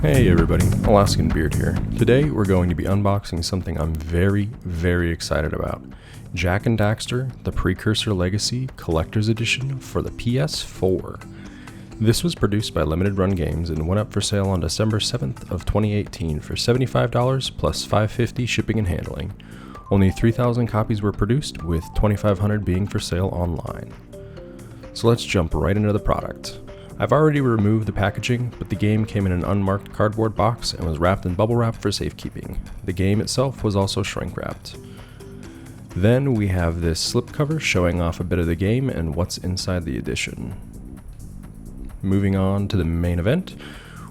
Hey everybody, Alaskan Beard here. Today we're going to be unboxing something I'm very excited about. Jak Daxter, the Precursor Legacy Collector's Edition for the PS4. This was produced by Limited Run Games and went up for sale on December 7th of 2018 for $75 plus $550 shipping and handling. Only 3,000 copies were produced, with 2,500 being for sale online. So let's jump right into the product. I've already removed the packaging, but the game came in an unmarked cardboard box and was wrapped in bubble wrap for safekeeping. The game itself was also shrink wrapped. Then we have this slipcover showing off a bit of the game and what's inside the edition. Moving on to the main event,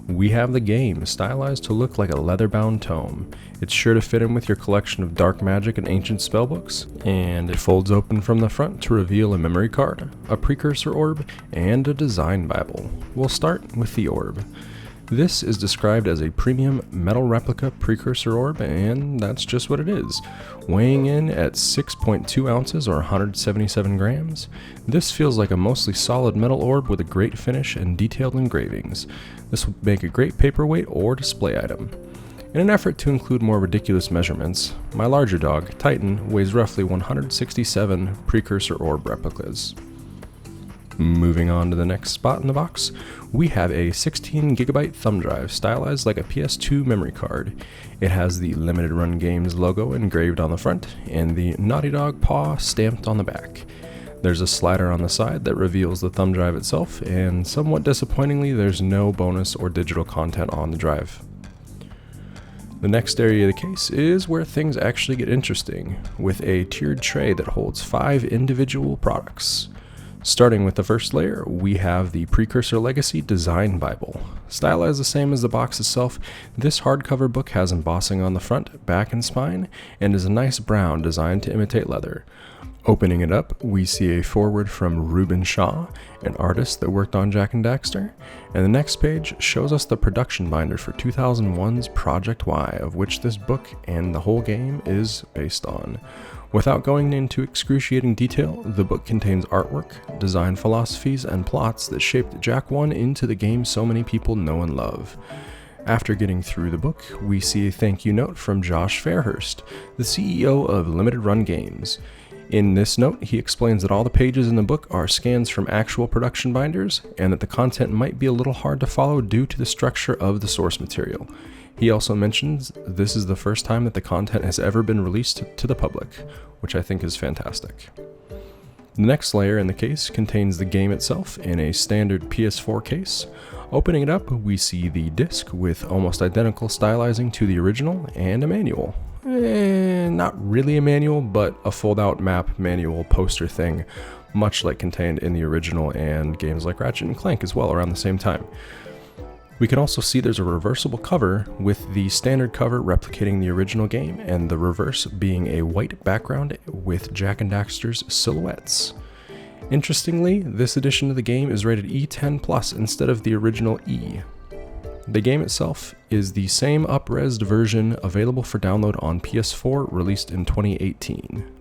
we have the game stylized to look like a leather-bound tome. It's sure to fit in with your collection of dark magic and ancient spellbooks, and it folds open from the front to reveal a memory card, a precursor orb, and a design Bible. We'll start with the orb. This is described as a premium metal replica precursor orb, and that's just what it is. Weighing in at 6.2 ounces or 177 grams, this feels like a mostly solid metal orb with a great finish and detailed engravings. This would make a great paperweight or display item. In an effort to include more ridiculous measurements, my larger dog, Titan, weighs roughly 167 precursor orb replicas. Moving on to the next spot in the box, we have a 16GB thumb drive stylized like a PS2 memory card. It has the Limited Run Games logo engraved on the front and the Naughty Dog paw stamped on the back. There's a slider on the side that reveals the thumb drive itself, and somewhat disappointingly, there's no bonus or digital content on the drive. The next area of the case is where things actually get interesting, with a tiered tray that holds 5 individual products. Starting with the first layer, we have the Precursor Legacy Design Bible. Stylized the same as the box itself, this hardcover book has embossing on the front, back, and spine, and is a nice brown designed to imitate leather. Opening it up, we see a foreword from Ruben Shaw, an artist that worked on Jak Daxter, and the next page shows us the production binder for 2001's Project Y, of which this book and the whole game is based on. Without going into excruciating detail, the book contains artwork, design philosophies, and plots that shaped Jak 1 into the game so many people know and love. After getting through the book, we see a thank you note from Josh Fairhurst, the CEO of Limited Run Games. In this note, he explains that all the pages in the book are scans from actual production binders, and that the content might be a little hard to follow due to the structure of the source material. He also mentions this is the first time that the content has ever been released to the public, which I think is fantastic. The next layer in the case contains the game itself in a standard PS4 case. Opening it up, we see the disc with almost identical stylizing to the original and a manual. Not really a manual, but a fold-out map manual poster thing, much like contained in the original and games like Ratchet & Clank as well around the same time. We can also see there's a reversible cover, with the standard cover replicating the original game and the reverse being a white background with Jak Daxter's silhouettes. Interestingly, this edition of the game is rated E10+ instead of the original E. The game itself is the same up-resed version available for download on PS4, released in 2018.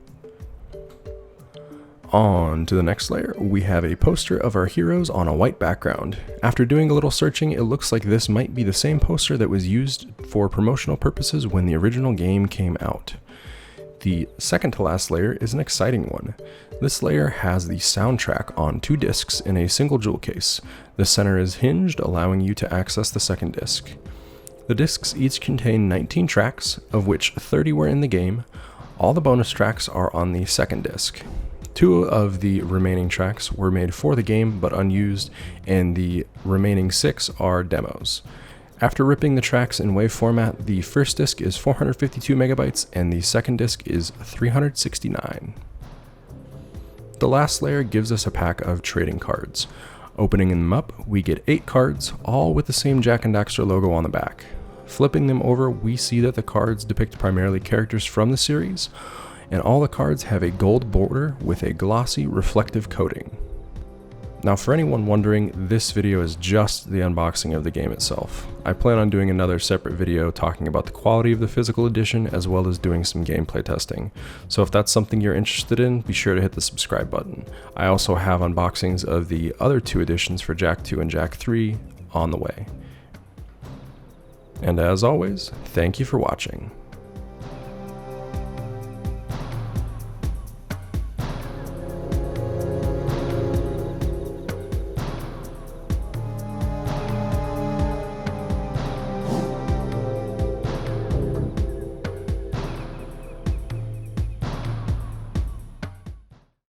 On to the next layer, we have a poster of our heroes on a white background. After doing a little searching, it looks like this might be the same poster that was used for promotional purposes when the original game came out. The second to last layer is an exciting one. This layer has the soundtrack on 2 discs in a single jewel case. The center is hinged, allowing you to access the second disc. The discs each contain 19 tracks, of which 30 were in the game. All the bonus tracks are on the second disc. 2 of the remaining tracks were made for the game but unused, and the remaining 6 are demos. After ripping the tracks in WAV format, the first disc is 452 megabytes and the second disc is 369. The last layer gives us a pack of trading cards. Opening them up, we get 8 cards, all with the same Jak Daxter logo on the back. Flipping them over, we see that the cards depict primarily characters from the series, and all the cards have a gold border with a glossy, reflective coating. Now, for anyone wondering, this video is just the unboxing of the game itself. I plan on doing another separate video talking about the quality of the physical edition, as well as doing some gameplay testing. So if that's something you're interested in, be sure to hit the subscribe button. I also have unboxings of the other 2 editions for Jak 2 and Jak 3 on the way. And as always, thank you for watching.